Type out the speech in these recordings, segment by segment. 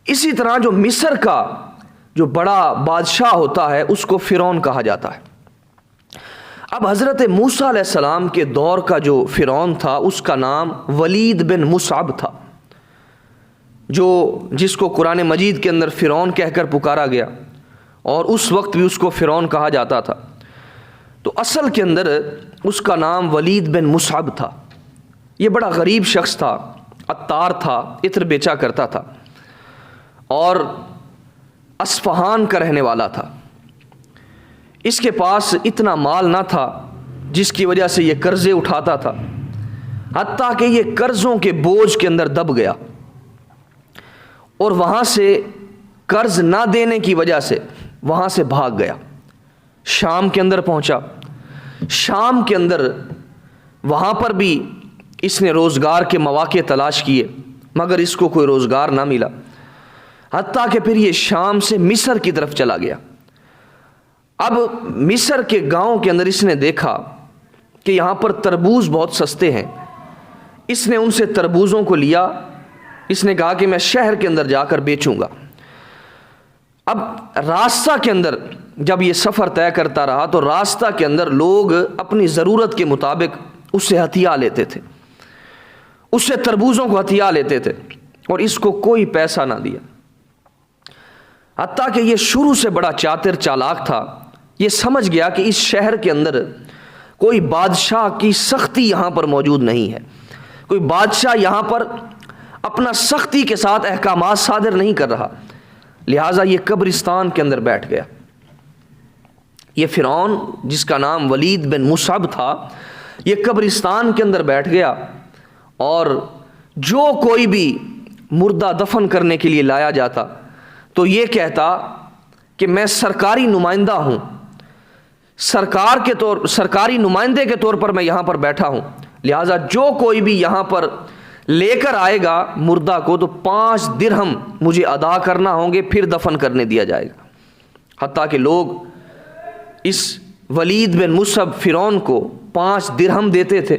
اسی طرح جو مصر کا جو بڑا بادشاہ ہوتا ہے اس کو فرعون کہا جاتا ہے۔ اب حضرت موسیٰ علیہ السلام کے دور کا جو فرعون تھا اس کا نام ولید بن مصعب تھا، جس کو قرآن مجید کے اندر فرعون کہہ کر پکارا گیا، اور اس وقت بھی اس کو فرعون کہا جاتا تھا۔ تو اصل کے اندر اس کا نام ولید بن مصعب تھا۔ یہ بڑا غریب شخص تھا، عطار تھا، عطر بیچا کرتا تھا، اور اصفہان کا رہنے والا تھا۔ اس کے پاس اتنا مال نہ تھا جس کی وجہ سے یہ قرضے اٹھاتا تھا، حتیٰ کہ یہ قرضوں کے بوجھ کے اندر دب گیا، اور وہاں سے قرض نہ دینے کی وجہ سے وہاں سے بھاگ گیا، شام کے اندر پہنچا۔ شام کے اندر وہاں پر بھی اس نے روزگار کے مواقع تلاش کیے، مگر اس کو کوئی روزگار نہ ملا، حتیٰ کہ پھر یہ شام سے مصر کی طرف چلا گیا۔ اب مصر کے گاؤں کے اندر اس نے دیکھا کہ یہاں پر تربوز بہت سستے ہیں۔ اس نے ان سے تربوزوں کو لیا، اس نے کہا کہ میں شہر کے اندر جا کر بیچوں گا۔ اب راستہ کے اندر جب یہ سفر طے کرتا رہا تو راستہ کے اندر لوگ اپنی ضرورت کے مطابق اس سے ہتھیا لیتے تھے، اس سے تربوزوں کو ہتھیا لیتے تھے، اور اس کو کوئی پیسہ نہ دیا۔ حتیٰ کہ یہ شروع سے بڑا چاتر چالاک تھا، یہ سمجھ گیا کہ اس شہر کے اندر کوئی بادشاہ کی سختی یہاں پر موجود نہیں ہے، کوئی بادشاہ یہاں پر اپنا سختی کے ساتھ احکامات صادر نہیں کر رہا، لہٰذا یہ قبرستان کے اندر بیٹھ گیا۔ یہ فرعون جس کا نام ولید بن مصعب تھا، یہ قبرستان کے اندر بیٹھ گیا، اور جو کوئی بھی مردہ دفن کرنے کے لیے لایا جاتا تو یہ کہتا کہ میں سرکاری نمائندہ ہوں، سرکاری نمائندے کے طور پر میں یہاں پر بیٹھا ہوں، لہٰذا جو کوئی بھی یہاں پر لے کر آئے گا مردہ کو تو 5 درہم مجھے ادا کرنا ہوں گے، پھر دفن کرنے دیا جائے گا۔ حتیٰ کہ لوگ اس ولید بن مصعب فرعون کو 5 درہم دیتے تھے،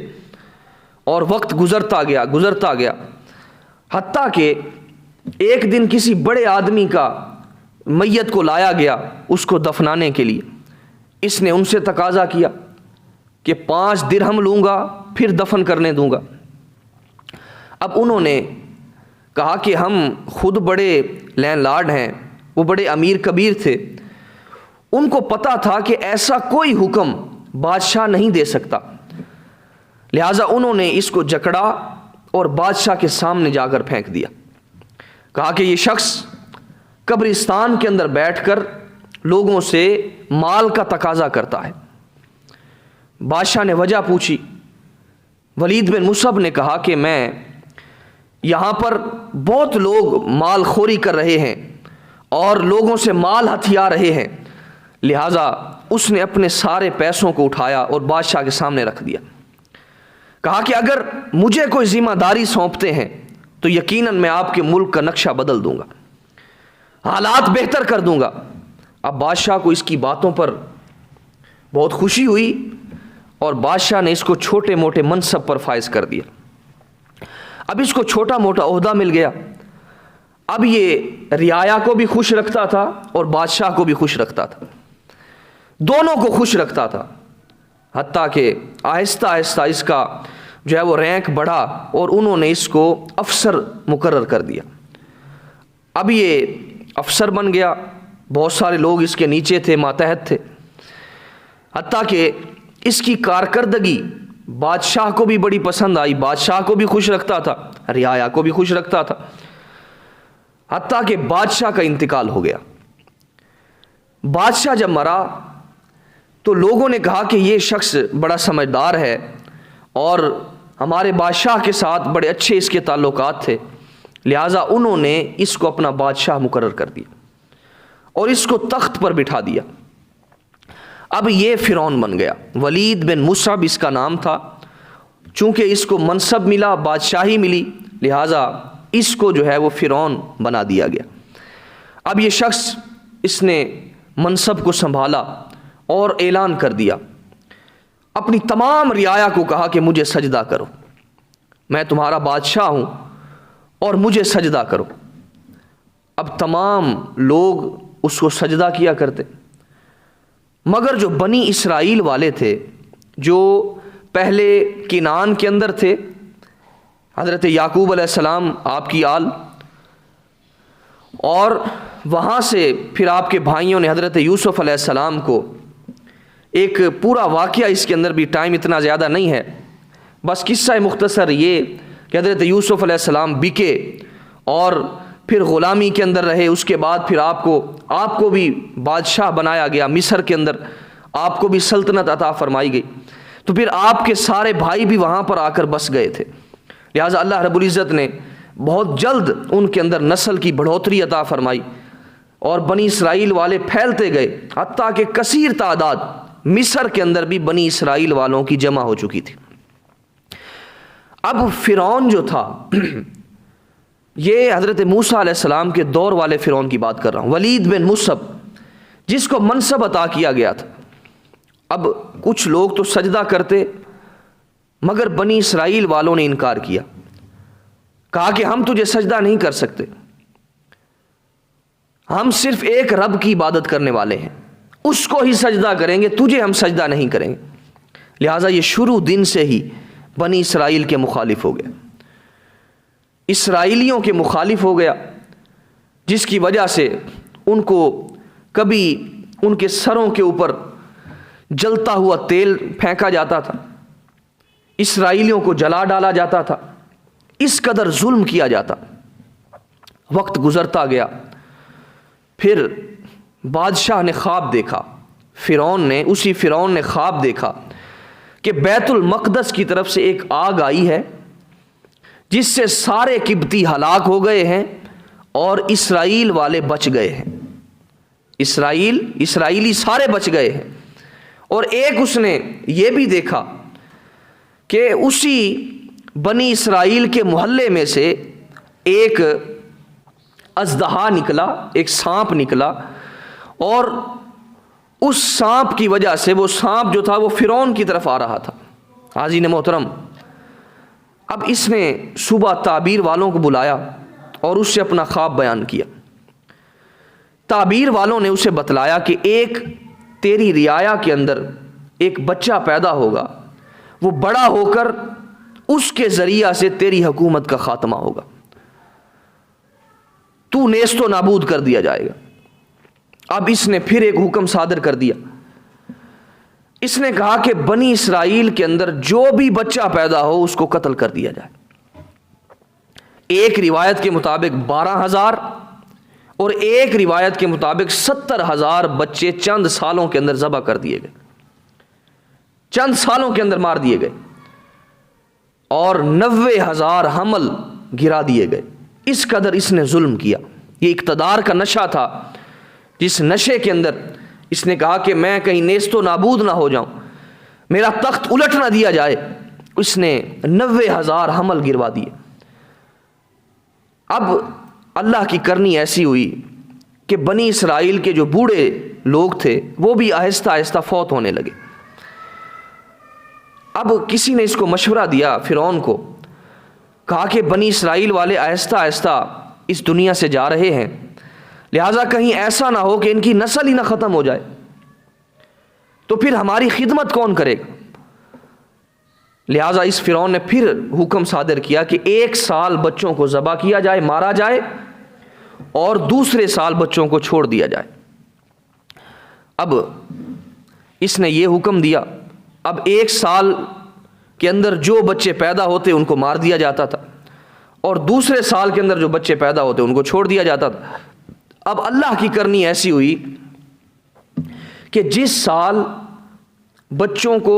اور وقت گزرتا گیا، حتیٰ کہ ایک دن کسی بڑے آدمی کا میت کو لایا گیا اس کو دفنانے کے لیے۔ اس نے ان سے تقاضا کیا کہ 5 درہم لوں گا پھر دفن کرنے دوں گا۔ اب انہوں نے کہا کہ ہم خود بڑے لینڈ لارڈ ہیں، وہ بڑے امیر کبیر تھے، ان کو پتا تھا کہ ایسا کوئی حکم بادشاہ نہیں دے سکتا، لہٰذا انہوں نے اس کو جکڑا اور بادشاہ کے سامنے جا کر پھینک دیا۔ کہا کہ یہ شخص قبرستان کے اندر بیٹھ کر لوگوں سے مال کا تقاضا کرتا ہے۔ بادشاہ نے وجہ پوچھی، ولید بن مصعب نے کہا کہ میں یہاں پر بہت لوگ مال خوری کر رہے ہیں اور لوگوں سے مال ہتھیا رہے ہیں، لہٰذا اس نے اپنے سارے پیسوں کو اٹھایا اور بادشاہ کے سامنے رکھ دیا۔ کہا کہ اگر مجھے کوئی ذمہ داری سونپتے ہیں تو یقیناً میں آپ کے ملک کا نقشہ بدل دوں گا، حالات بہتر کر دوں گا۔ اب بادشاہ کو اس کی باتوں پر بہت خوشی ہوئی، اور بادشاہ نے اس کو چھوٹے موٹے منصب پر فائز کر دیا۔ اب اس کو چھوٹا موٹا عہدہ مل گیا۔ اب یہ رعایا کو بھی خوش رکھتا تھا اور بادشاہ کو بھی خوش رکھتا تھا، دونوں کو خوش رکھتا تھا، حتیٰ کہ آہستہ آہستہ اس کا جو ہے وہ رینک بڑھا اور انہوں نے اس کو افسر مقرر کر دیا۔ اب یہ افسر بن گیا، بہت سارے لوگ اس کے نیچے تھے، ماتحت تھے، حتیٰ کہ اس کی کارکردگی بادشاہ کو بھی بڑی پسند آئی، بادشاہ کو بھی خوش رکھتا تھا، رعایا کو بھی خوش رکھتا تھا، حتیٰ کہ بادشاہ کا انتقال ہو گیا۔ بادشاہ جب مرا تو لوگوں نے کہا کہ یہ شخص بڑا سمجھدار ہے اور ہمارے بادشاہ کے ساتھ بڑے اچھے اس کے تعلقات تھے، لہٰذا انہوں نے اس کو اپنا بادشاہ مقرر کر دیا اور اس کو تخت پر بٹھا دیا۔ اب یہ فرعون بن گیا، ولید بن مصعب اس کا نام تھا۔ چونکہ اس کو منصب ملا، بادشاہی ملی، لہٰذا اس کو جو ہے وہ فرعون بنا دیا گیا۔ اب یہ شخص اس نے منصب کو سنبھالا اور اعلان کر دیا، اپنی تمام رعایا کو کہا کہ مجھے سجدہ کرو، میں تمہارا بادشاہ ہوں اور مجھے سجدہ کرو۔ اب تمام لوگ اس کو سجدہ کیا کرتے، مگر جو بنی اسرائیل والے تھے، جو پہلے کنعان کے اندر تھے، حضرت یعقوب علیہ السلام آپ کی آل، اور وہاں سے پھر آپ کے بھائیوں نے حضرت یوسف علیہ السلام کو، ایک پورا واقعہ اس کے اندر بھی ٹائم اتنا زیادہ نہیں ہے، بس قصہ مختصر یہ کہ حضرت یوسف علیہ السلام بکے اور پھر غلامی کے اندر رہے، اس کے بعد پھر آپ کو بھی بادشاہ بنایا گیا مصر کے اندر، آپ کو بھی سلطنت عطا فرمائی گئی، تو پھر آپ کے سارے بھائی بھی وہاں پر آ کر بس گئے تھے، لہٰذا اللہ رب العزت نے بہت جلد ان کے اندر نسل کی بڑھوتری عطا فرمائی، اور بنی اسرائیل والے پھیلتے گئے، حتیٰ کہ کثیر تعداد مصر کے اندر بھی بنی اسرائیل والوں کی جمع ہو چکی تھی۔ اب فرعون جو تھا، یہ حضرت موسیٰ علیہ السلام کے دور والے فرعون کی بات کر رہا ہوں، ولید بن مصعب، جس کو منصب عطا کیا گیا تھا۔ اب کچھ لوگ تو سجدہ کرتے، مگر بنی اسرائیل والوں نے انکار کیا، کہا کہ ہم تجھے سجدہ نہیں کر سکتے، ہم صرف ایک رب کی عبادت کرنے والے ہیں، اس کو ہی سجدہ کریں گے، تجھے ہم سجدہ نہیں کریں گے۔ لہٰذا یہ شروع دن سے ہی بنی اسرائیل کے مخالف ہو گیا، اسرائیلیوں کے مخالف ہو گیا، جس کی وجہ سے ان کو کبھی ان کے سروں کے اوپر جلتا ہوا تیل پھینکا جاتا تھا، اسرائیلیوں کو جلا ڈالا جاتا تھا، اس قدر ظلم کیا جاتا۔ وقت گزرتا گیا، پھر بادشاہ نے خواب دیکھا، اسی فرعون نے خواب دیکھا کہ بیت المقدس کی طرف سے ایک آگ آئی ہے، جس سے سارے قبطی ہلاک ہو گئے ہیں اور اسرائیل والے بچ گئے ہیں، اسرائیلی سارے بچ گئے ہیں۔ اور ایک اس نے یہ بھی دیکھا کہ اسی بنی اسرائیل کے محلے میں سے ایک اژدہا نکلا، ایک سانپ نکلا، اور اس سانپ کی وجہ سے وہ سانپ جو تھا وہ فرعون کی طرف آ رہا تھا۔ حاضرین محترم، اب اس نے صبح تعبیر والوں کو بلایا اور اس سے اپنا خواب بیان کیا۔ تعبیر والوں نے اسے بتلایا کہ ایک تیری رعایا کے اندر ایک بچہ پیدا ہوگا، وہ بڑا ہو کر اس کے ذریعہ سے تیری حکومت کا خاتمہ ہوگا، تو نیست و نابود کر دیا جائے گا۔ اب اس نے پھر ایک حکم صادر کر دیا، اس نے کہا کہ بنی اسرائیل کے اندر جو بھی بچہ پیدا ہو اس کو قتل کر دیا جائے۔ ایک روایت کے مطابق 12,000 اور ایک روایت کے مطابق 70,000 بچے چند سالوں کے اندر ذبح کر دیے گئے، چند سالوں کے اندر مار دیے گئے، اور 90,000 حمل گرا دیے گئے۔ اس قدر اس نے ظلم کیا۔ یہ اقتدار کا نشہ تھا، جس نشے کے اندر اس نے کہا کہ میں کہیں نیست و نابود نہ ہو جاؤں، میرا تخت الٹ نہ دیا جائے۔ اس نے 90,000 حمل گروا دیے۔ اب اللہ کی کرنی ایسی ہوئی کہ بنی اسرائیل کے جو بوڑھے لوگ تھے وہ بھی آہستہ آہستہ فوت ہونے لگے۔ اب کسی نے اس کو مشورہ دیا، فرعون کو کہا کہ بنی اسرائیل والے آہستہ آہستہ اس دنیا سے جا رہے ہیں، لہٰذا کہیں ایسا نہ ہو کہ ان کی نسل ہی نہ ختم ہو جائے، تو پھر ہماری خدمت کون کرے گا؟ لہٰذا اس فرعون نے پھر حکم صادر کیا کہ 1 سال بچوں کو ذبح کیا جائے، مارا جائے، اور دوسرے سال بچوں کو چھوڑ دیا جائے۔ اب اس نے یہ حکم دیا، اب 1 سال کے اندر جو بچے پیدا ہوتے ان کو مار دیا جاتا تھا، اور دوسرے سال کے اندر جو بچے پیدا ہوتے ان کو چھوڑ دیا جاتا تھا۔ اب اللہ کی کرنی ایسی ہوئی کہ جس سال بچوں کو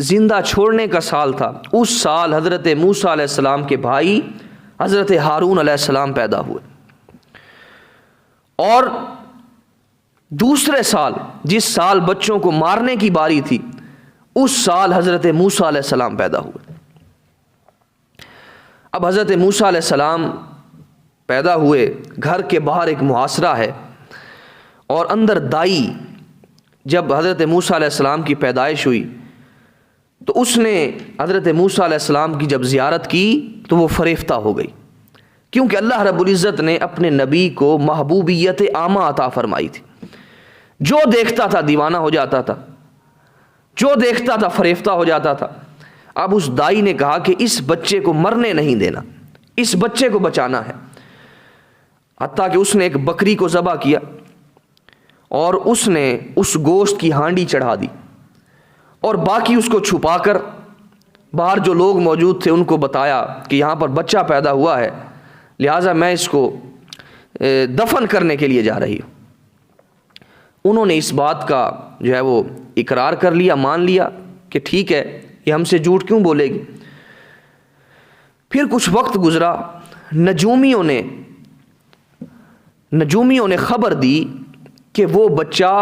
زندہ چھوڑنے کا سال تھا، اس سال حضرت موسیٰ علیہ السلام کے بھائی حضرت ہارون علیہ السلام پیدا ہوئے، اور دوسرے سال جس سال بچوں کو مارنے کی باری تھی اس سال حضرت موسیٰ علیہ السلام پیدا ہوئے۔ اب حضرت موسیٰ علیہ السلام پیدا ہوئے، گھر کے باہر ایک محاصرہ ہے، اور اندر دائی، جب حضرت موسیٰ علیہ السلام کی پیدائش ہوئی تو اس نے حضرت موسیٰ علیہ السلام کی جب زیارت کی تو وہ فریفتہ ہو گئی کیونکہ اللہ رب العزت نے اپنے نبی کو محبوبیت عامہ عطا فرمائی تھی. جو دیکھتا تھا دیوانہ ہو جاتا تھا، جو دیکھتا تھا فریفتہ ہو جاتا تھا. اب اس دائی نے کہا کہ اس بچے کو مرنے نہیں دینا، اس بچے کو بچانا ہے. حتیٰ کہ اس نے ایک بکری کو ذبح کیا اور اس نے اس گوشت کی ہانڈی چڑھا دی اور باقی اس کو چھپا کر باہر جو لوگ موجود تھے ان کو بتایا کہ یہاں پر بچہ پیدا ہوا ہے، لہٰذا میں اس کو دفن کرنے کے لیے جا رہی ہوں. انہوں نے اس بات کا جو ہے وہ اقرار کر لیا، مان لیا کہ ٹھیک ہے، یہ ہم سے جھوٹ کیوں بولے گی. پھر کچھ وقت گزرا، نجومیوں نے خبر دی کہ وہ بچہ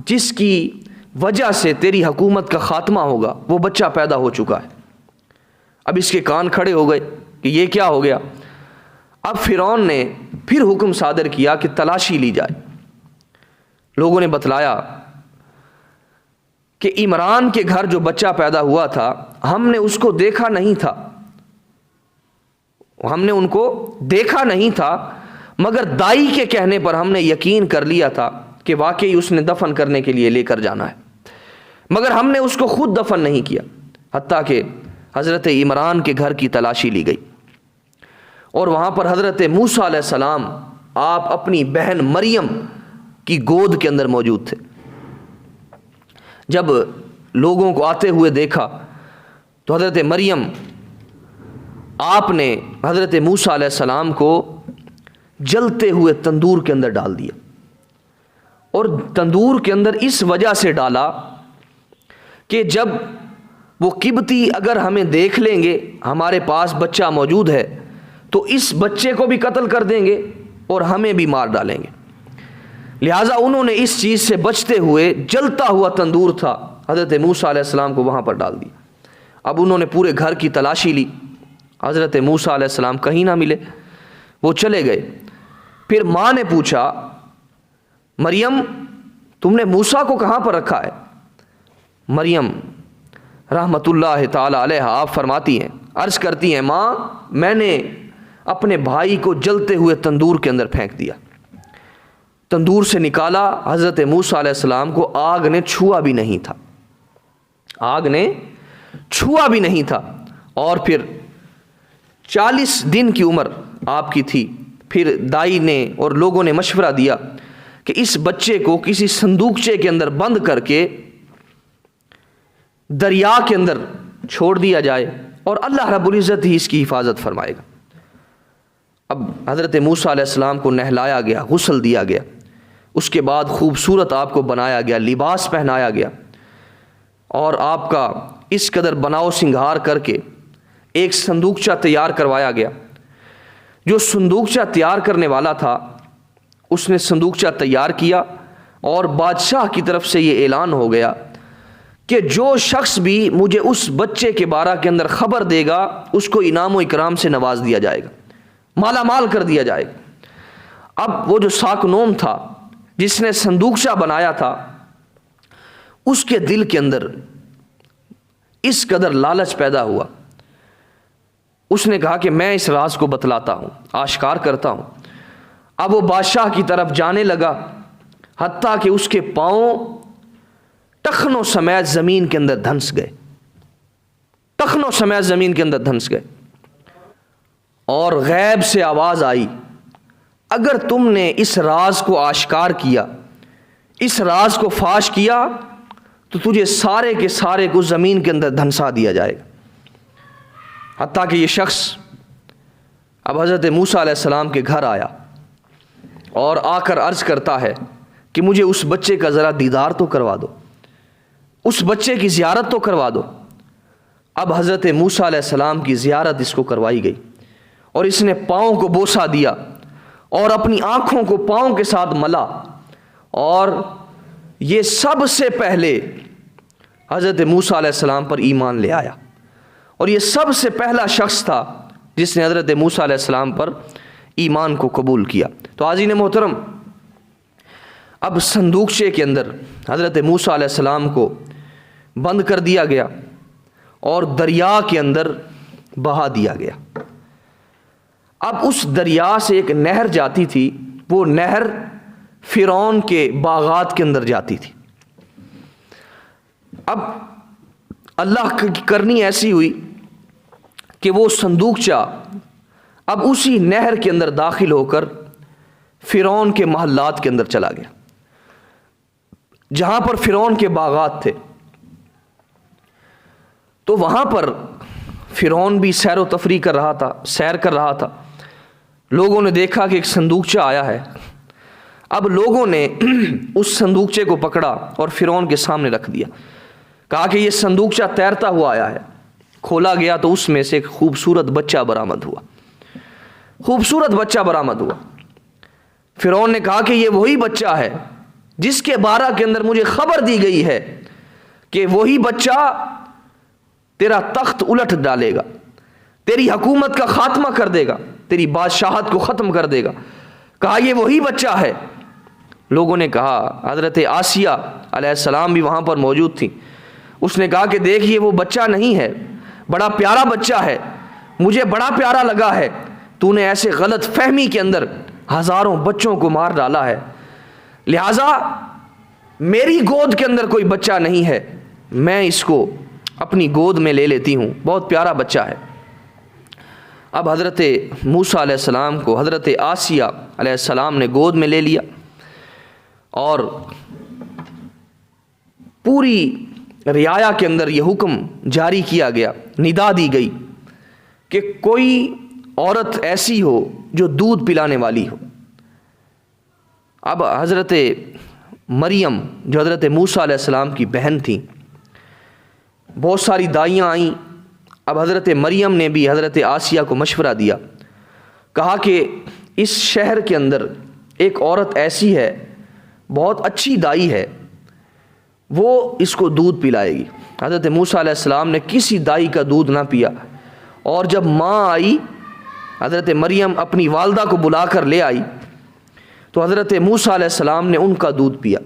جس کی وجہ سے تیری حکومت کا خاتمہ ہوگا وہ بچہ پیدا ہو چکا ہے. اب اس کے کان کھڑے ہو گئے کہ یہ کیا ہو گیا. اب فرعون نے پھر حکم صادر کیا کہ تلاشی لی جائے. لوگوں نے بتلایا کہ عمران کے گھر جو بچہ پیدا ہوا تھا ہم نے اس کو دیکھا نہیں تھا، ہم نے ان کو دیکھا نہیں تھا، مگر دائی کے کہنے پر ہم نے یقین کر لیا تھا کہ واقعی اس نے دفن کرنے کے لیے لے کر جانا ہے، مگر ہم نے اس کو خود دفن نہیں کیا. حتیٰ کہ حضرت عمران کے گھر کی تلاشی لی گئی اور وہاں پر حضرت موسیٰ علیہ السلام آپ اپنی بہن مریم کی گود کے اندر موجود تھے. جب لوگوں کو آتے ہوئے دیکھا تو حضرت مریم آپ نے حضرت موسیٰ علیہ السلام کو جلتے ہوئے تندور کے اندر ڈال دیا، اور تندور کے اندر اس وجہ سے ڈالا کہ جب وہ قبطی اگر ہمیں دیکھ لیں گے ہمارے پاس بچہ موجود ہے تو اس بچے کو بھی قتل کر دیں گے اور ہمیں بھی مار ڈالیں گے. لہٰذا انہوں نے اس چیز سے بچتے ہوئے جلتا ہوا تندور تھا حضرت موسیٰ علیہ السلام کو وہاں پر ڈال دیا. اب انہوں نے پورے گھر کی تلاشی لی، حضرت موسیٰ علیہ السلام کہیں نہ ملے، وہ چلے گئے. پھر ماں نے پوچھا، مریم تم نے موسیٰ کو کہاں پر رکھا ہے؟ مریم رحمت اللہ تعالی علیہ آپ فرماتی ہیں، عرض کرتی ہیں، ماں میں نے اپنے بھائی کو جلتے ہوئے تندور کے اندر پھینک دیا. تندور سے نکالا، حضرت موسیٰ علیہ السلام کو آگ نے چھوا بھی نہیں تھا، آگ نے چھوا بھی نہیں تھا. اور پھر 40 دن کی عمر آپ کی تھی. پھر دائی نے اور لوگوں نے مشورہ دیا کہ اس بچے کو کسی صندوقچے کے اندر بند کر کے دریا کے اندر چھوڑ دیا جائے اور اللہ رب العزت ہی اس کی حفاظت فرمائے گا. اب حضرت موسیٰ علیہ السلام کو نہلایا گیا، غسل دیا گیا، اس کے بعد خوبصورت آپ کو بنایا گیا، لباس پہنایا گیا اور آپ کا اس قدر بناؤ سنگھار کر کے ایک صندوقچہ تیار کروایا گیا. جو صندوقچہ تیار کرنے والا تھا اس نے صندوقچہ تیار کیا اور بادشاہ کی طرف سے یہ اعلان ہو گیا کہ جو شخص بھی مجھے اس بچے کے بارے کے اندر خبر دے گا اس کو انعام و اکرام سے نواز دیا جائے گا، مالا مال کر دیا جائے گا. اب وہ جو ساکنوم تھا جس نے صندوقچہ بنایا تھا اس کے دل کے اندر اس قدر لالچ پیدا ہوا. اس نے کہا کہ میں اس راز کو بتلاتا ہوں، آشکار کرتا ہوں. اب وہ بادشاہ کی طرف جانے لگا حتیٰ کہ اس کے پاؤں ٹخنوں سمیت زمین کے اندر دھنس گئے، ٹخنوں سمیت زمین کے اندر دھنس گئے. اور غیب سے آواز آئی، اگر تم نے اس راز کو آشکار کیا، اس راز کو فاش کیا تو تجھے سارے کے سارے کو زمین کے اندر دھنسا دیا جائے گا. حتیٰ کہ یہ شخص اب حضرت موسیٰ علیہ السلام کے گھر آیا اور آ کر عرض کرتا ہے کہ مجھے اس بچے کا ذرا دیدار تو کروا دو، اس بچے کی زیارت تو کروا دو. اب حضرت موسیٰ علیہ السلام کی زیارت اس کو کروائی گئی اور اس نے پاؤں کو بوسہ دیا اور اپنی آنکھوں کو پاؤں کے ساتھ ملا. اور یہ سب سے پہلے حضرت موسیٰ علیہ السلام پر ایمان لے آیا اور یہ سب سے پہلا شخص تھا جس نے حضرت موسیٰ علیہ السلام پر ایمان کو قبول کیا. تو حاضرین محترم، اب صندوقچے کے اندر حضرت موسیٰ علیہ السلام کو بند کر دیا گیا اور دریا کے اندر بہا دیا گیا. اب اس دریا سے ایک نہر جاتی تھی، وہ نہر فرعون کے باغات کے اندر جاتی تھی۔ اب اللہ کی کرنی ایسی ہوئی کہ وہ صندوقچہ اب اسی نہر کے اندر داخل ہو کر فرعون کے محلات کے اندر چلا گیا، جہاں پر فرعون کے باغات تھے۔ تو وہاں پر فرعون بھی سیر و تفریح کر رہا تھا، سیر کر رہا تھا۔ لوگوں نے دیکھا کہ ایک صندوقچہ آیا ہے۔ اب لوگوں نے اس صندوقچے کو پکڑا اور فرعون کے سامنے رکھ دیا، کہا کہ یہ صندوقچہ تیرتا ہوا آیا ہے۔ کھولا گیا تو اس میں سے ایک خوبصورت بچہ برآمد ہوا، خوبصورت بچہ برآمد ہوا۔ فرعون نے کہا کہ یہ وہی بچہ ہے جس کے بارے کے اندر مجھے خبر دی گئی ہے کہ وہی بچہ تیرا تخت الٹ ڈالے گا، تیری حکومت کا خاتمہ کر دے گا، تیری بادشاہت کو ختم کر دے گا۔ کہا یہ وہی بچہ ہے۔ لوگوں نے کہا، حضرت آسیہ علیہ السلام بھی وہاں پر موجود تھی، اس نے کہا کہ دیکھ یہ وہ بچہ نہیں ہے، بڑا پیارا بچہ ہے، مجھے بڑا پیارا لگا ہے، تو نے ایسے غلط فہمی کے اندر ہزاروں بچوں کو مار ڈالا ہے، لہٰذا میری گود کے اندر کوئی بچہ نہیں ہے، میں اس کو اپنی گود میں لے لیتی ہوں، بہت پیارا بچہ ہے۔ اب حضرت موسیٰ علیہ السلام کو حضرت آسیہ علیہ السلام نے گود میں لے لیا اور پوری رعایا کے اندر یہ حکم جاری کیا گیا، ندا دی گئی کہ کوئی عورت ایسی ہو جو دودھ پلانے والی ہو۔ اب حضرت مریم جو حضرت موسیٰ علیہ السلام کی بہن تھیں، بہت ساری دائیاں آئیں۔ اب حضرت مریم نے بھی حضرت آسیہ کو مشورہ دیا، کہا کہ اس شہر کے اندر ایک عورت ایسی ہے، بہت اچھی دائی ہے، وہ اس کو دودھ پلائے گی۔ حضرت موسیٰ علیہ السلام نے کسی دائی کا دودھ نہ پیا، اور جب ماں آئی، حضرت مریم اپنی والدہ کو بلا کر لے آئی، تو حضرت موسیٰ علیہ السلام نے ان کا دودھ پیا،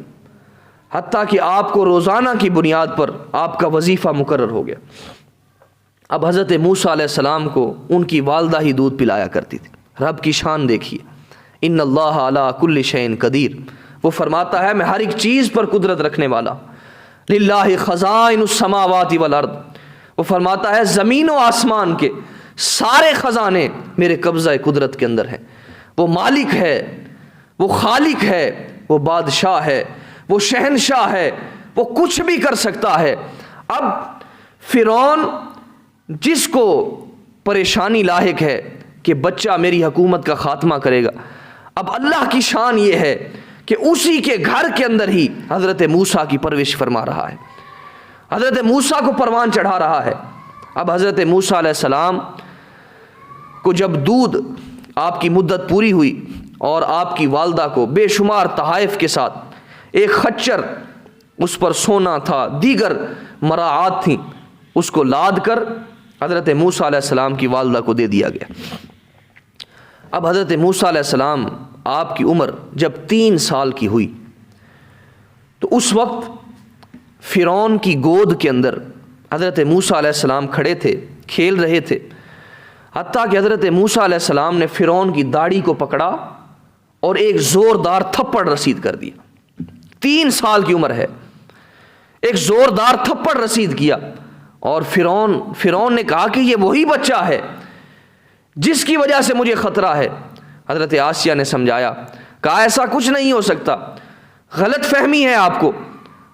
حتیٰ کہ آپ کو روزانہ کی بنیاد پر آپ کا وظیفہ مقرر ہو گیا۔ اب حضرت موسیٰ علیہ السلام کو ان کی والدہ ہی دودھ پلایا کرتی تھی۔ رب کی شان دیکھیے، ان اللہ علی کل شیء قدیر، وہ فرماتا ہے میں ہر ایک چیز پر قدرت رکھنے والا، للہ خزائن السماوات والارض، وہ فرماتا ہے زمین و آسمان کے سارے خزانے میرے قبضہ قدرت کے اندر ہیں۔ وہ مالک ہے، وہ خالق ہے، وہ بادشاہ ہے، وہ شہنشاہ ہے، وہ کچھ بھی کر سکتا ہے۔ اب فرعون جس کو پریشانی لاحق ہے کہ بچہ میری حکومت کا خاتمہ کرے گا، اب اللہ کی شان یہ ہے کہ اسی کے گھر کے اندر ہی حضرت موسیٰ کی پرورش فرما رہا ہے، حضرت موسیٰ کو پروان چڑھا رہا ہے۔ اب حضرت موسیٰ علیہ السلام کو جب دودھ آپ کی مدت پوری ہوئی اور آپ کی والدہ کو بے شمار تحائف کے ساتھ ایک خچر، اس پر سونا تھا، دیگر مراعات تھیں، اس کو لاد کر حضرت موسیٰ علیہ السلام کی والدہ کو دے دیا گیا۔ اب حضرت موسیٰ علیہ السلام آپ کی عمر جب 3 سال کی ہوئی تو اس وقت فرعون کی گود کے اندر حضرت موسیٰ علیہ السلام کھڑے تھے، کھیل رہے تھے، حتیٰ کہ حضرت موسیٰ علیہ السلام نے فرعون کی داڑھی کو پکڑا اور ایک زوردار تھپڑ رسید کر دیا۔ 3 سال کی عمر ہے، ایک زوردار تھپڑ رسید کیا، اور فرعون نے کہا کہ یہ وہی بچہ ہے جس کی وجہ سے مجھے خطرہ ہے۔ حضرت آسیہ نے سمجھایا، کہا ایسا کچھ نہیں ہو سکتا، غلط فہمی ہے آپ کو،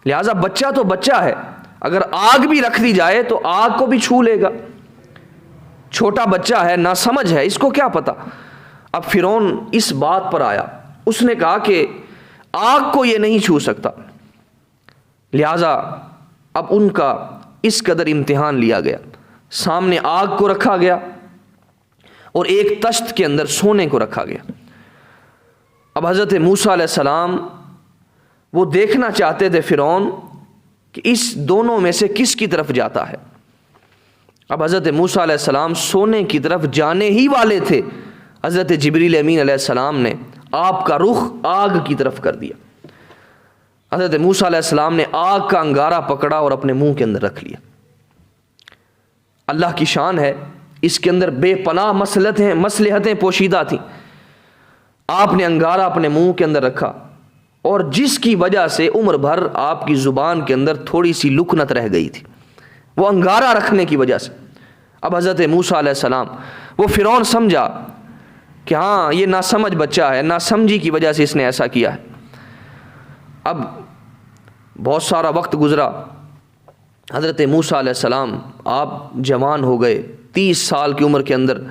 لہٰذا بچہ تو بچہ ہے، اگر آگ بھی رکھ دی جائے تو آگ کو بھی چھو لے گا، چھوٹا بچہ ہے، نا سمجھ ہے، اس کو کیا پتا۔ اب فرعون اس بات پر آیا، اس نے کہا کہ آگ کو یہ نہیں چھو سکتا، لہٰذا اب ان کا اس قدر امتحان لیا گیا، سامنے آگ کو رکھا گیا اور ایک تشت کے اندر سونے کو رکھا گیا۔ اب حضرت موسیٰ علیہ السلام وہ دیکھنا چاہتے تھے فرعون کہ اس دونوں میں سے کس کی طرف جاتا ہے۔ اب حضرت موسیٰ علیہ السلام سونے کی طرف جانے ہی والے تھے، حضرت جبریل امین علیہ السلام نے آپ کا رخ آگ کی طرف کر دیا۔ حضرت موسیٰ علیہ السلام نے آگ کا انگارہ پکڑا اور اپنے منہ کے اندر رکھ لیا۔ اللہ کی شان ہے اس کے اندر بے پناہ مصلحتیں پوشیدہ تھیں. آپ نے انگارہ اپنے منہ کے اندر رکھا اور جس کی وجہ سے عمر بھر آپ کی زبان کے اندر تھوڑی سی لکنت رہ گئی تھی، وہ انگارہ رکھنے کی وجہ سے. اب حضرت موسیٰ علیہ السلام، وہ فرعون سمجھا کہ ہاں یہ ناسمجھ بچہ ہے، ناسمجھی کی وجہ سے اس نے ایسا کیا ہے. اب بہت سارا وقت گزرا، حضرت موسیٰ علیہ السلام آپ جوان ہو گئے، 30 سال کی عمر کے اندر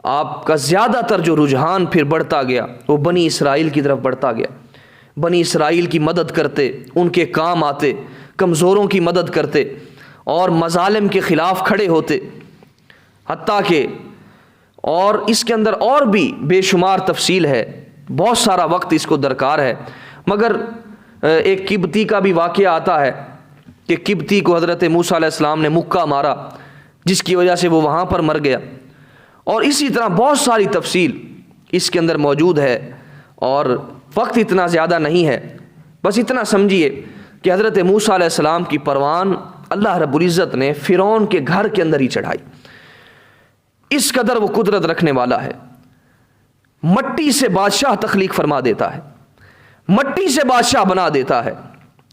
آپ کا زیادہ تر جو رجحان پھر بڑھتا گیا وہ بنی اسرائیل کی طرف بڑھتا گیا. بنی اسرائیل کی مدد کرتے، ان کے کام آتے، کمزوروں کی مدد کرتے اور مظالم کے خلاف کھڑے ہوتے. حتیٰ کہ اور اس کے اندر اور بھی بے شمار تفصیل ہے، بہت سارا وقت اس کو درکار ہے. مگر ایک قبطی کا بھی واقعہ آتا ہے کہ قبطی کو حضرت موسیٰ علیہ السلام نے مکہ مارا، جس کی وجہ سے وہ وہاں پر مر گیا. اور اسی طرح بہت ساری تفصیل اس کے اندر موجود ہے، اور وقت اتنا زیادہ نہیں ہے. بس اتنا سمجھیے کہ حضرت موسیٰ علیہ السلام کی پروان اللہ رب العزت نے فرعون کے گھر کے اندر ہی چڑھائی. اس قدر وہ قدرت رکھنے والا ہے. مٹی سے بادشاہ تخلیق فرما دیتا ہے، مٹی سے بادشاہ بنا دیتا ہے،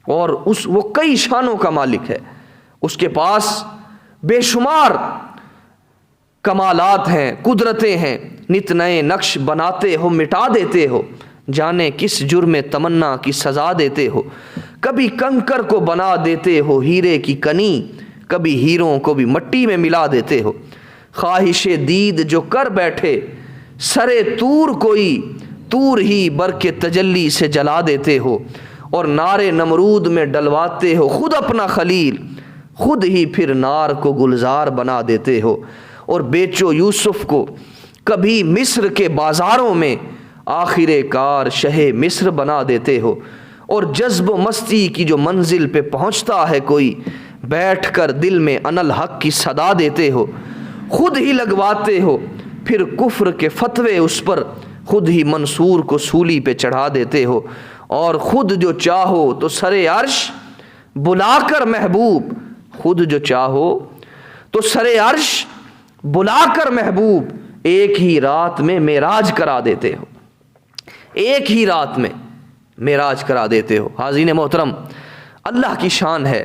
اور وہ کئی شانوں کا مالک ہے. اس کے پاس بے شمار کمالات ہیں، قدرتیں ہیں. نت نئے نقش بناتے ہو، مٹا دیتے ہو، جانے کس جرم تمنا کی سزا دیتے ہو. کبھی کنکر کو بنا دیتے ہو ہیرے کی کنی، کبھی ہیروں کو بھی مٹی میں ملا دیتے ہو. خواہش دید جو کر بیٹھے سرے تور کوئی، تور ہی برق تجلی سے جلا دیتے ہو. اور نارے نمرود میں ڈلواتے ہو خود اپنا خلیل، خود ہی پھر نار کو گلزار بنا دیتے ہو. اور بیچو یوسف کو کبھی مصر کے بازاروں میں، آخر کار شہ مصر بنا دیتے ہو. اور جذب و مستی کی جو منزل پہ پہنچتا ہے کوئی، بیٹھ کر دل میں انالحق کی صدا دیتے ہو. خود ہی لگواتے ہو پھر کفر کے فتوے اس پر، خود ہی منصور کو سولی پہ چڑھا دیتے ہو. اور خود جو چاہو تو سرے عرش بلا کر محبوب، خود جو چاہو تو سرے عرش بلا کر محبوب، ایک ہی رات میں معراج کرا دیتے ہو، ایک ہی رات میں معراج کرا دیتے ہو. حاضرین محترم، اللہ کی شان ہے،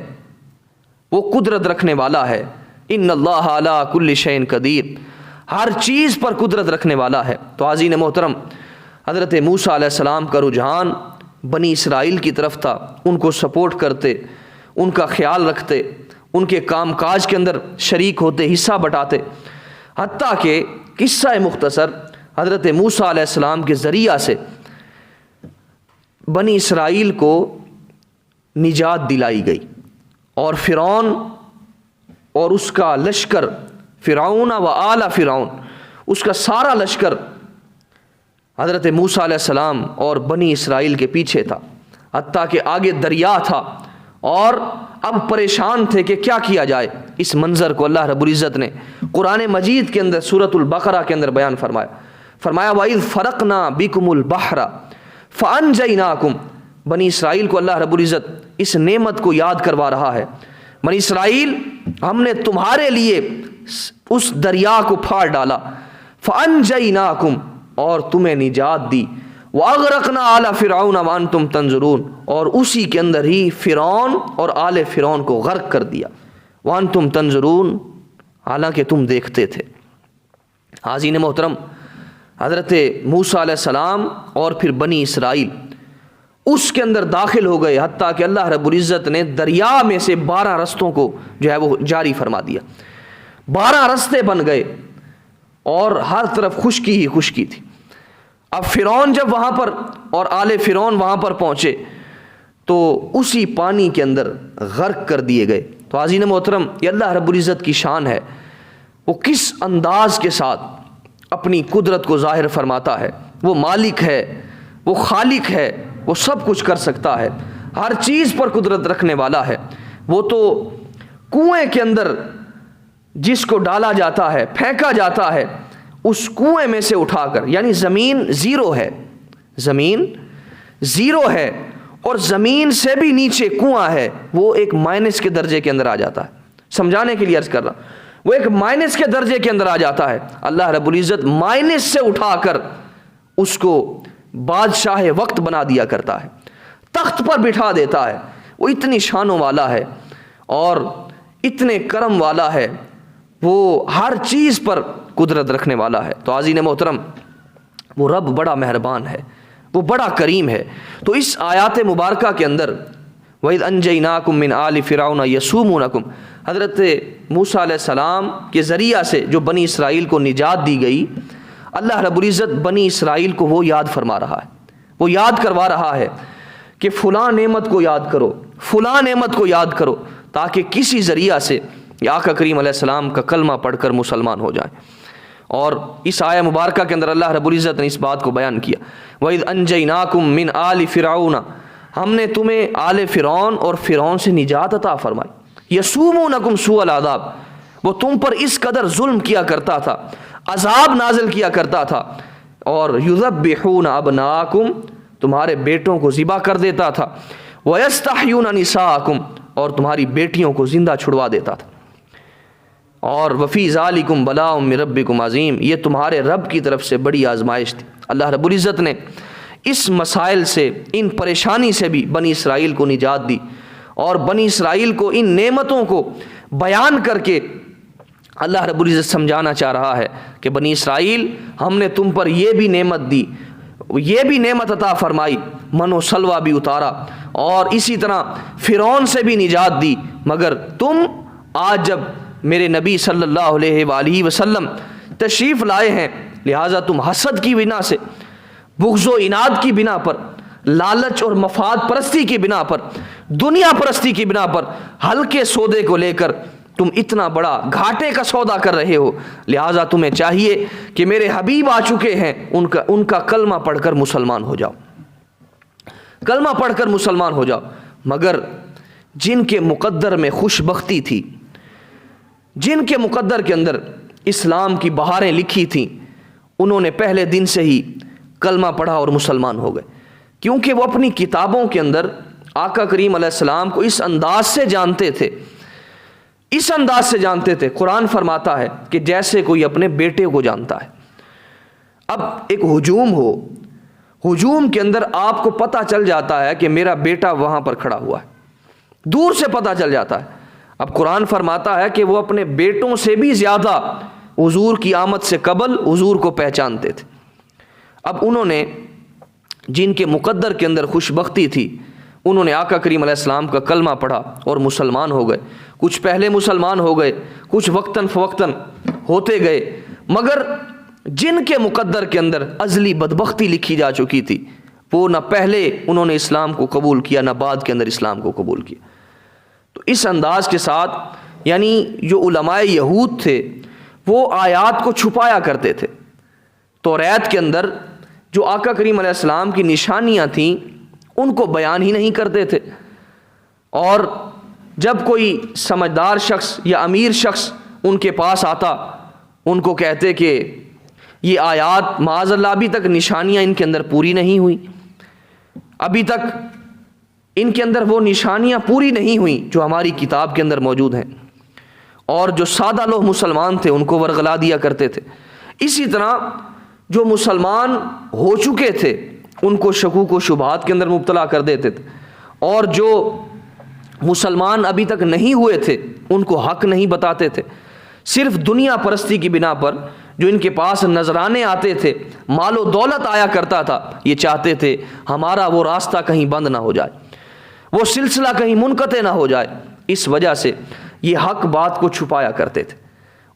وہ قدرت رکھنے والا ہے. ان اللہ علی کل شیء قدیر، ہر چیز پر قدرت رکھنے والا ہے. تو حاضرین محترم، حضرت موسیٰ علیہ السلام کا رجحان بنی اسرائیل کی طرف تھا. ان کو سپورٹ کرتے، ان کا خیال رکھتے، ان کے کام کاج کے اندر شریک ہوتے، حصہ بٹاتے. حتیٰ کہ قصہ مختصر حضرت موسیٰ علیہ السلام کے ذریعہ سے بنی اسرائیل کو نجات دلائی گئی. اور فرعون اور اس کا لشکر، فرعون و آل فرعون، اس کا سارا لشکر حضرت موسیٰ علیہ السلام اور بنی اسرائیل کے پیچھے تھا. حتیٰ کہ آگے دریا تھا اور اب پریشان تھے کہ کیا کیا جائے. اس منظر کو اللہ رب العزت نے قرآن مجید کے اندر سورۃ البقرہ کے اندر بیان فرمایا. وَإِذْ فَرَقْنَا بِكُمُ الْبَحْرَ فَأَنْجَيْنَاكُمْ. بنی اسرائیل کو اللہ رب العزت اس نعمت کو یاد کروا رہا ہے. بنی اسرائیل، ہم نے تمہارے لیے اس دریا کو پھاڑ ڈالا. فَأَنْجَيْنَاكُمْ، اور تمہیں نجات دی. وَأَغْرَقْنَا آلَ فِرْعَوْنَ وَأَنْتُمْ تَنْظُرُونَ، اور اسی کے اندر ہی فرعون اور آل فرعون کو غرق کر دیا. وَأَنْتُمْ تَنْظُرُونَ، حالانکہ تم دیکھتے تھے. حاضرین محترم، حضرت موسیٰ علیہ السلام اور پھر بنی اسرائیل اس کے اندر داخل ہو گئے. حتیٰ کہ اللہ رب العزت نے دریا میں سے 12 رستوں کو جو ہے وہ جاری فرما دیا. 12 رستے بن گئے اور ہر طرف خشکی ہی خشکی تھی. اب فرعون جب وہاں پر اور آل فرعون وہاں پر پہنچے تو اسی پانی کے اندر غرق کر دیے گئے. تو حاضرین محترم، یہ اللہ رب العزت کی شان ہے، وہ کس انداز کے ساتھ اپنی قدرت کو ظاہر فرماتا ہے. وہ مالک ہے، وہ خالق ہے، وہ سب کچھ کر سکتا ہے، ہر چیز پر قدرت رکھنے والا ہے. وہ تو کنویں کے اندر جس کو ڈالا جاتا ہے، پھینکا جاتا ہے، اس کنویں میں سے اٹھا کر، یعنی زمین زیرو ہے، زمین زیرو ہے اور زمین سے بھی نیچے کنواں ہے، وہ ایک مائنس کے درجے کے اندر آ جاتا ہے. سمجھانے کے لیے عرض کر رہا ہوں، وہ ایک مائنس کے درجے کے اندر آ جاتا ہے، اللہ رب العزت مائنس سے اٹھا کر اس کو بادشاہ وقت بنا دیا کرتا ہے، تخت پر بٹھا دیتا ہے۔ وہ اتنی شانوں والا ہے اور اتنے کرم والا ہے، وہ ہر چیز پر قدرت رکھنے والا ہے۔ تو عزیزان محترم، وہ رب بڑا مہربان ہے، وہ بڑا کریم ہے۔ تو اس آیات مبارکہ کے اندر وَإِذْ أَنْجَيْنَاكُمْ مِنْ آلِ فِرْعَوْنَ يَسُومُونَكُمْ، حضرت موسیٰ علیہ السلام کے ذریعہ سے جو بنی اسرائیل کو نجات دی گئی، اللہ رب العزت بنی اسرائیل کو وہ یاد فرما رہا ہے، وہ یاد کروا رہا ہے کہ فلاں نعمت کو یاد کرو، فلاں نعمت کو یاد کرو، تاکہ کسی ذریعہ سے آقا کریم علیہ السلام کا کلمہ پڑھ کر مسلمان ہو جائیں۔ اور اس آیہ مبارکہ کے اندر اللہ رب العزت نے اس بات کو بیان کیا، وَإِذْ أَنْجَيْنَاكُمْ مِنْ آلِ فِرْعَوْنَ، ہم نے تمہیں آل فرعون اور فرعون سے نجات عطا فرمائی۔ یسومونکم سوء العذاب، وہ تم پر اس قدر ظلم کیا کرتا تھا، عذاب نازل کیا کرتا تھا، اور یذبحون ابناکم، تمہارے بیٹوں کو ذبح کر دیتا تھا، ویستحیون نساءکم، اور تمہاری بیٹیوں کو زندہ چھڑوا دیتا تھا۔ اور وفی ذالکم بلاء من ربکم عظیم، یہ تمہارے رب کی طرف سے بڑی آزمائش تھی۔ اللہ رب العزت نے اس مسائل سے، ان پریشانی سے بھی بنی اسرائیل کو نجات دی، اور بنی اسرائیل کو ان نعمتوں کو بیان کر کے اللہ رب العزت سمجھانا چاہ رہا ہے کہ بنی اسرائیل، ہم نے تم پر یہ بھی نعمت دی، یہ بھی نعمت عطا فرمائی، من و سلوہ بھی اتارا، اور اسی طرح فرعون سے بھی نجات دی، مگر تم آج جب میرے نبی صلی اللہ علیہ وآلہ وسلم تشریف لائے ہیں، لہٰذا تم حسد کی بنا سے، بغض و عناد کی بنا پر، لالچ اور مفاد پرستی کی بنا پر، دنیا پرستی کی بنا پر ہلکے سودے کو لے کر تم اتنا بڑا گھاٹے کا سودا کر رہے ہو، لہٰذا تمہیں چاہیے کہ میرے حبیب آ چکے ہیں، ان کا کلمہ پڑھ کر مسلمان ہو جاؤ، کلمہ پڑھ کر مسلمان ہو جاؤ۔ مگر جن کے مقدر میں خوش بختی تھی، جن کے مقدر کے اندر اسلام کی بہاریں لکھی تھیں، انہوں نے پہلے دن سے ہی کلمہ پڑھا اور مسلمان ہو گئے، کیونکہ وہ اپنی کتابوں کے اندر آقا کریم علیہ السلام کو اس انداز سے جانتے تھے، اس انداز سے جانتے تھے۔ قرآن فرماتا ہے کہ جیسے کوئی اپنے بیٹے کو جانتا ہے۔ اب ایک ہجوم ہو، ہجوم کے اندر آپ کو پتہ چل جاتا ہے کہ میرا بیٹا وہاں پر کھڑا ہوا ہے، دور سے پتہ چل جاتا ہے۔ اب قرآن فرماتا ہے کہ وہ اپنے بیٹوں سے بھی زیادہ حضور کی آمد سے قبل حضور کو پہچانتے تھے۔ اب انہوں نے، جن کے مقدر کے اندر خوش بختی تھی، انہوں نے آقا کریم علیہ السلام کا کلمہ پڑھا اور مسلمان ہو گئے۔ کچھ پہلے مسلمان ہو گئے، کچھ وقتاً فوقتاً ہوتے گئے، مگر جن کے مقدر کے اندر ازلی بدبختی لکھی جا چکی تھی، وہ نہ پہلے انہوں نے اسلام کو قبول کیا، نہ بعد کے اندر اسلام کو قبول کیا۔ تو اس انداز کے ساتھ، یعنی جو علماء یہود تھے وہ آیات کو چھپایا کرتے تھے۔ توریت کے اندر جو آقا کریم علیہ السلام کی نشانیاں تھیں ان کو بیان ہی نہیں کرتے تھے، اور جب کوئی سمجھدار شخص یا امیر شخص ان کے پاس آتا، ان کو کہتے کہ یہ آیات معاذ اللہ ابھی تک نشانیاں ان کے اندر پوری نہیں ہوئی، ابھی تک ان کے اندر وہ نشانیاں پوری نہیں ہوئیں جو ہماری کتاب کے اندر موجود ہیں، اور جو سادہ لوگ مسلمان تھے ان کو ورغلا دیا کرتے تھے۔ اسی طرح جو مسلمان ہو چکے تھے ان کو شکوک و شبہات کے اندر مبتلا کر دیتے تھے، اور جو مسلمان ابھی تک نہیں ہوئے تھے ان کو حق نہیں بتاتے تھے۔ صرف دنیا پرستی کی بنا پر جو ان کے پاس نذرانے آتے تھے، مال و دولت آیا کرتا تھا، یہ چاہتے تھے ہمارا وہ راستہ کہیں بند نہ ہو جائے، وہ سلسلہ کہیں منقطع نہ ہو جائے، اس وجہ سے یہ حق بات کو چھپایا کرتے تھے۔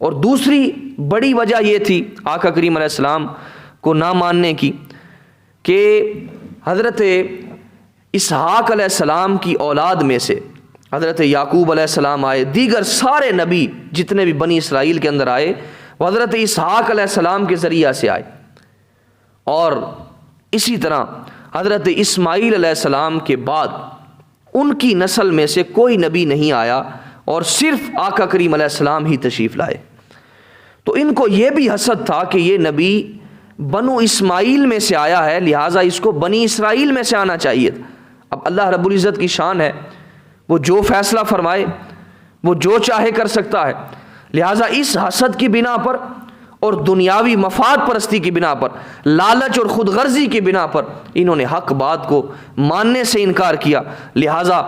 اور دوسری بڑی وجہ یہ تھی آقا کریم علیہ السلام کو نہ ماننے کی کہ حضرت اسحاق علیہ السلام کی اولاد میں سے حضرت یعقوب علیہ السلام آئے، دیگر سارے نبی جتنے بھی بنی اسرائیل کے اندر آئے وہ حضرت اسحاق علیہ السلام کے ذریعہ سے آئے، اور اسی طرح حضرت اسماعیل علیہ السلام کے بعد ان کی نسل میں سے کوئی نبی نہیں آیا، اور صرف آقا کریم علیہ السلام ہی تشریف لائے۔ تو ان کو یہ بھی حسد تھا کہ یہ نبی بنو اسماعیل میں سے آیا ہے، لہٰذا اس کو بنی اسرائیل میں سے آنا چاہیے تھا۔ اب اللہ رب العزت کی شان ہے، وہ جو فیصلہ فرمائے وہ جو چاہے کر سکتا ہے، لہٰذا اس حسد کی بنا پر اور دنیاوی مفاد پرستی کی بنا پر، لالچ اور خود غرضی کی بنا پر انہوں نے حق بات کو ماننے سے انکار کیا۔ لہٰذا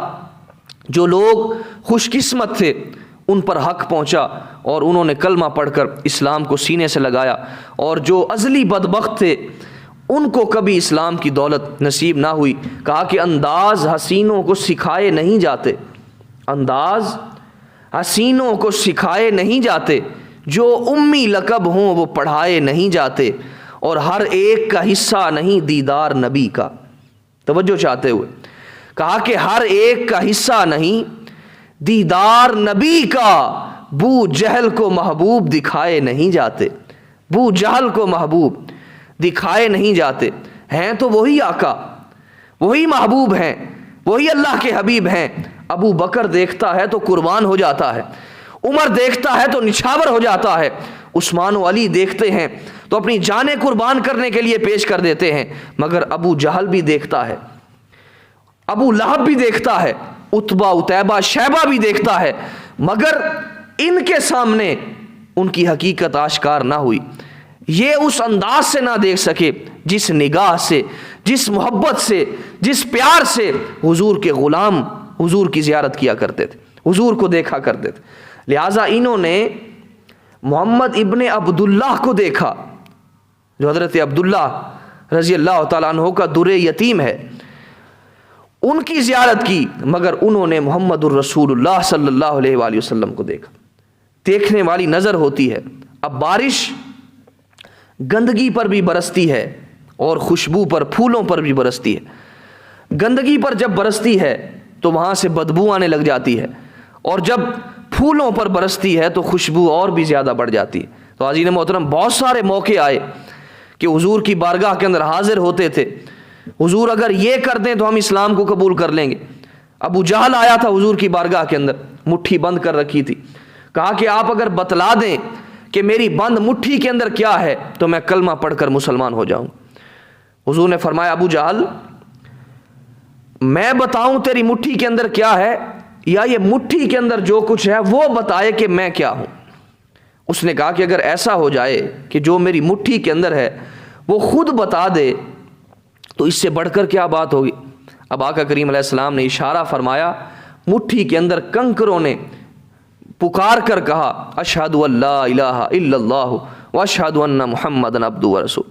جو لوگ خوش قسمت تھے ان پر حق پہنچا اور انہوں نے کلمہ پڑھ کر اسلام کو سینے سے لگایا، اور جو ازلی بدبخت تھے ان کو کبھی اسلام کی دولت نصیب نہ ہوئی۔ کہا کہ انداز حسینوں کو سکھائے نہیں جاتے، انداز حسینوں کو سکھائے نہیں جاتے، جو امی لقب ہوں وہ پڑھائے نہیں جاتے، اور ہر ایک کا حصہ نہیں دیدار نبی کا۔ توجہ چاہتے ہوئے کہا کہ ہر ایک کا حصہ نہیں دیدار نبی کا، بو جہل کو محبوب دکھائے نہیں جاتے، بو جہل کو محبوب دکھائے نہیں جاتے۔ ہیں تو وہی آقا، وہی محبوب ہیں، وہی اللہ کے حبیب ہیں۔ ابو بکر دیکھتا ہے تو قربان ہو جاتا ہے، عمر دیکھتا ہے تو نچھاور ہو جاتا ہے، عثمان و علی دیکھتے ہیں تو اپنی جانیں قربان کرنے کے لیے پیش کر دیتے ہیں۔ مگر ابو جہل بھی دیکھتا ہے، ابو لہب بھی دیکھتا ہے، عتبہ عتیبہ شیبہ بھی دیکھتا ہے، مگر ان کے سامنے ان کی حقیقت آشکار نہ ہوئی۔ یہ اس انداز سے نہ دیکھ سکے جس نگاہ سے، جس محبت سے، جس پیار سے حضور کے غلام حضور کی زیارت کیا کرتے تھے، حضور کو دیکھا کرتے تھے۔ لہٰذا انہوں نے محمد ابن عبداللہ کو دیکھا جو حضرت عبداللہ رضی اللہ تعالیٰ عنہ کا در یتیم ہے، ان کی زیارت کی، مگر انہوں نے محمد الرسول اللہ صلی اللہ علیہ وآلہ وسلم کو دیکھا۔ دیکھنے والی نظر ہوتی ہے۔ اب بارش گندگی پر بھی برستی ہے اور خوشبو پر، پھولوں پر بھی برستی ہے۔ گندگی پر جب برستی ہے تو وہاں سے بدبو آنے لگ جاتی ہے، اور جب پھولوں پر برستی ہے تو خوشبو اور بھی زیادہ بڑھ جاتی ہے۔ تو عزیز محترم، بہت سارے موقع آئے کہ حضور کی بارگاہ کے اندر حاضر ہوتے تھے، حضور اگر یہ کر دیں تو ہم اسلام کو قبول کر لیں گے۔ ابو جہل آیا تھا حضور کی بارگاہ کے اندر، مٹھی بند کر رکھی تھی، کہا کہ آپ اگر بتلا دیں کہ میری بند مٹھی کے اندر کیا ہے تو میں کلمہ پڑھ کر مسلمان ہو جاؤں۔ حضور نے فرمایا ابو جہل، میں بتاؤں تیری مٹھی کے اندر کیا ہے، یا یہ مٹھی کے اندر جو کچھ ہے وہ بتائے کہ میں کیا ہوں؟ اس نے کہا کہ اگر ایسا ہو جائے کہ جو میری مٹھی کے اندر ہے وہ خود بتا دے تو اس سے بڑھ کر کیا بات ہوگی۔ اب آقا کریم علیہ السلام نے اشارہ فرمایا، مٹھی کے اندر کنکروں نے پکار کر کہا اشہد ان لا الہ الا اللہ واشہد ان محمد عبدہ ورسول۔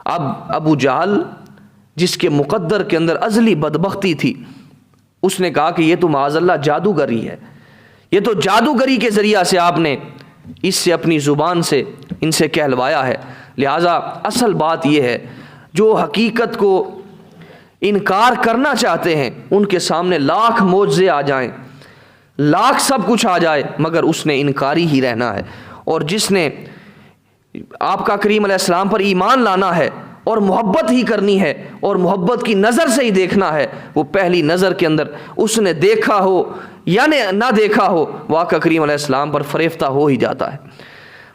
اب ابو جہل جس کے مقدر کے اندر ازلی بدبختی تھی، اس نے کہا کہ یہ تو معاذ اللہ جادوگری ہے، یہ تو جادوگری کے ذریعہ سے آپ نے اس سے اپنی زبان سے ان سے کہلوایا ہے۔ لہٰذا اصل بات یہ ہے، جو حقیقت کو انکار کرنا چاہتے ہیں ان کے سامنے لاکھ معجزے آ جائیں، لاکھ سب کچھ آ جائے، مگر اس نے انکاری ہی رہنا ہے۔ اور جس نے آپ کا کریم علیہ السلام پر ایمان لانا ہے اور محبت ہی کرنی ہے اور محبت کی نظر سے ہی دیکھنا ہے، وہ پہلی نظر کے اندر اس نے دیکھا ہو یا نہ دیکھا ہو، وہ آقا کریم علیہ السلام پر فریفتہ ہو ہی جاتا ہے،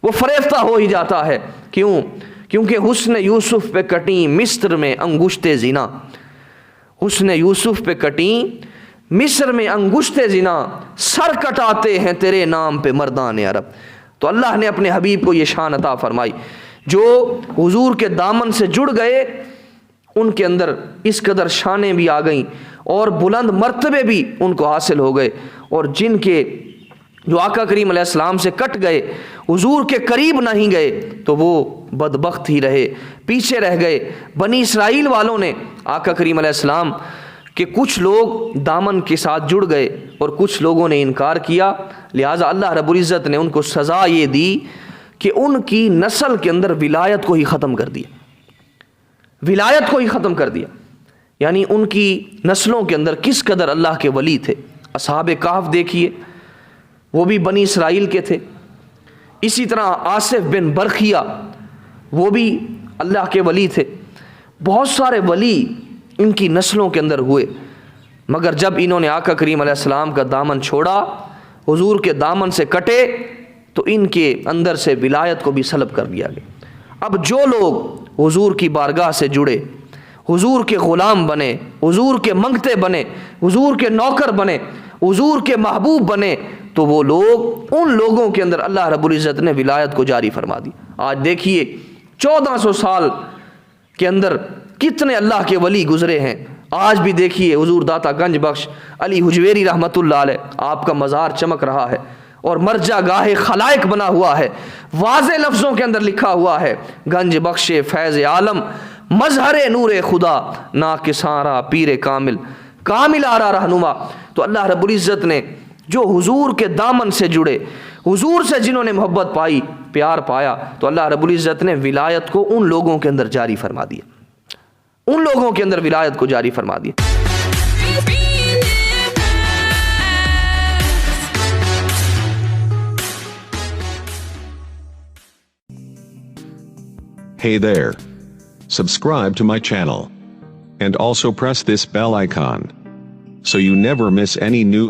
وہ فریفتہ ہو ہی جاتا ہے۔ کیوں؟ کیونکہ حسن یوسف پہ کٹیں مصر میں انگشت زنا، حسن یوسف پہ کٹیں مصر میں انگشت زنا، سر کٹاتے ہیں تیرے نام پہ مردان عرب۔ تو اللہ نے اپنے حبیب کو یہ شان عطا فرمائی، جو حضور کے دامن سے جڑ گئے ان کے اندر اس قدر شانیں بھی آ گئیں اور بلند مرتبے بھی ان کو حاصل ہو گئے، اور جن کے جو آقا کریم علیہ السلام سے کٹ گئے، حضور کے قریب نہیں گئے، تو وہ بدبخت ہی رہے، پیچھے رہ گئے۔ بنی اسرائیل والوں نے آقا کریم علیہ السلام کہ کچھ لوگ دامن کے ساتھ جڑ گئے اور کچھ لوگوں نے انکار کیا، لہٰذا اللہ رب العزت نے ان کو سزا یہ دی کہ ان کی نسل کے اندر ولایت کو ہی ختم کر دیا، ولایت کو ہی ختم کر دیا۔ یعنی ان کی نسلوں کے اندر کس قدر اللہ کے ولی تھے۔ اصحاب کہف دیکھیے، وہ بھی بنی اسرائیل کے تھے۔ اسی طرح آصف بن برخیہ، وہ بھی اللہ کے ولی تھے۔ بہت سارے ولی ان کی نسلوں کے اندر ہوئے، مگر جب انہوں نے آقا کریم علیہ السلام کا دامن چھوڑا، حضور کے دامن سے کٹے، تو ان کے اندر سے ولایت کو بھی سلب کر دیا گیا۔ اب جو لوگ حضور کی بارگاہ سے جڑے، حضور کے غلام بنے، حضور کے منگتے بنے، حضور کے نوکر بنے، حضور کے محبوب بنے، تو وہ لوگ، ان لوگوں کے اندر اللہ رب العزت نے ولایت کو جاری فرما دی۔ آج دیکھیے 1400 سال کے اندر کتنے اللہ کے ولی گزرے ہیں۔ آج بھی دیکھیے حضور داتا گنج بخش علی حجویری رحمۃ اللہ علیہ، آپ کا مزار چمک رہا ہے اور مرجع گاہ خلائق بنا ہوا ہے، واضح لفظوں کے اندر لکھا ہوا ہے، گنج بخش فیض عالم مظہر نور خدا، نا کسارا پیر کامل کامل آرا رہنما۔ تو اللہ رب العزت نے جو حضور کے دامن سے جڑے، حضور سے جنہوں نے محبت پائی، پیار پایا، تو اللہ رب العزت نے ولایت کو ان لوگوں کے اندر جاری فرما دیا، ان لوگوں کے اندر ولایت کو جاری فرما دیا۔ Hey there. Subscribe to my channel. And also press this bell icon, so you never miss any new